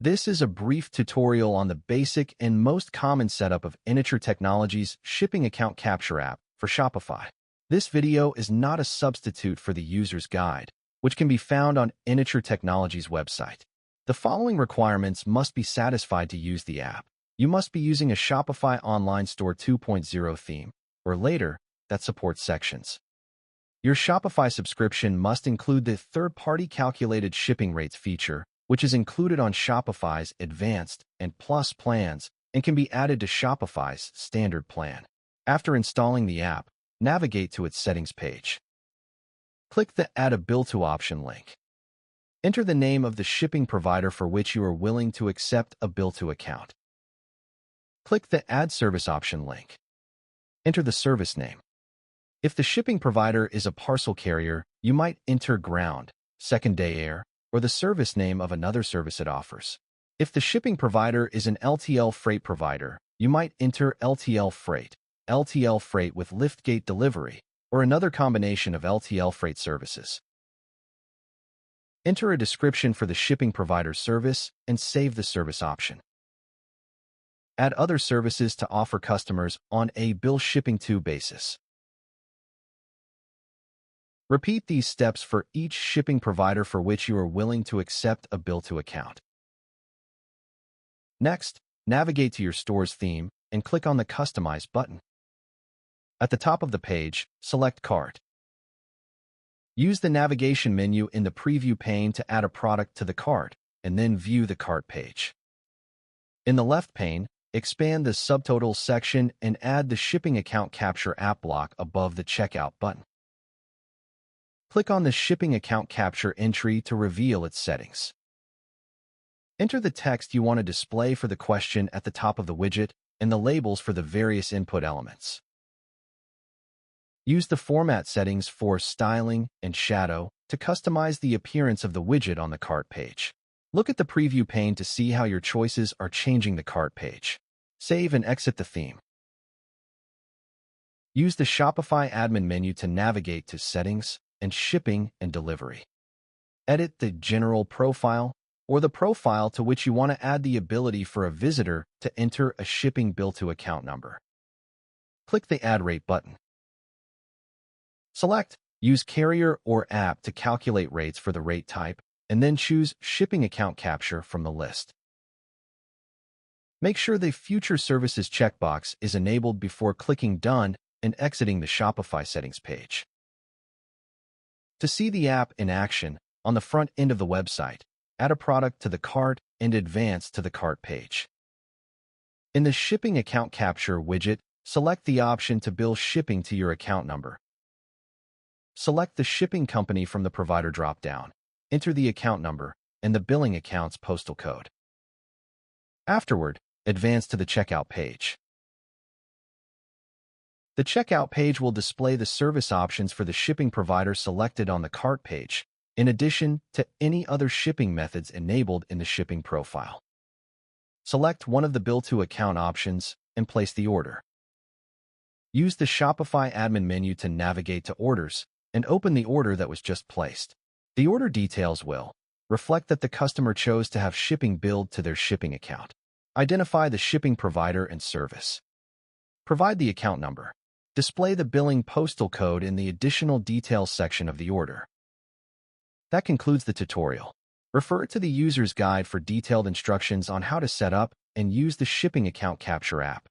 This is a brief tutorial on the basic and most common setup of Eniture Technologies' shipping account capture app for Shopify. This video is not a substitute for the user's guide, which can be found on Eniture Technologies' website. The following requirements must be satisfied to use the app. You must be using a Shopify Online Store 2.0 theme, or later, that supports sections. Your Shopify subscription must include the third-party calculated shipping rates feature, which is included on Shopify's Advanced and Plus plans and can be added to Shopify's Standard plan. After installing the app, navigate to its settings page. Click the Add a Bill to option link. Enter the name of the shipping provider for which you are willing to accept a bill to account. Click the Add Service option link. Enter the service name. If the shipping provider is a parcel carrier, you might enter Ground, Second Day Air, or the service name of another service it offers. If the shipping provider is an LTL freight provider, you might enter LTL Freight with liftgate delivery, or another combination of LTL freight services. Enter a description for the shipping provider's service and save the service option. Add other services to offer customers on a bill shipping to basis. Repeat these steps for each shipping provider for which you are willing to accept a bill to account. Next, navigate to your store's theme and click on the Customize button. At the top of the page, select Cart. Use the navigation menu in the Preview pane to add a product to the cart, and then view the cart page. In the left pane, expand the Subtotals section and add the Shipping Account Capture app block above the Checkout button. Click on the Shipping Account Capture entry to reveal its settings. Enter the text you want to display for the question at the top of the widget and the labels for the various input elements. Use the format settings for styling and shadow to customize the appearance of the widget on the cart page. Look at the preview pane to see how your choices are changing the cart page. Save and exit the theme. Use the Shopify admin menu to navigate to Settings and Shipping and Delivery. Edit the General Profile or the profile to which you want to add the ability for a visitor to enter a shipping bill to account number. Click the Add Rate button. Select Use Carrier or App to calculate rates for the rate type, and then choose Shipping Account Capture from the list. Make sure the Future Services checkbox is enabled before clicking Done and exiting the Shopify settings page. To see the app in action, on the front end of the website, add a product to the cart and advance to the cart page. In the Shipping Account Capture widget, select the option to bill shipping to your account number. Select the shipping company from the provider drop-down, enter the account number and the billing account's postal code. Afterward, advance to the checkout page. The checkout page will display the service options for the shipping provider selected on the cart page, in addition to any other shipping methods enabled in the shipping profile. Select one of the Bill to Account options and place the order. Use the Shopify admin menu to navigate to Orders and open the order that was just placed. The order details will reflect that the customer chose to have shipping billed to their shipping account. Identify the shipping provider and service. Provide the account number. Display the billing postal code in the Additional Details section of the order. That concludes the tutorial. Refer to the user's guide for detailed instructions on how to set up and use the Shipping Account Capture app.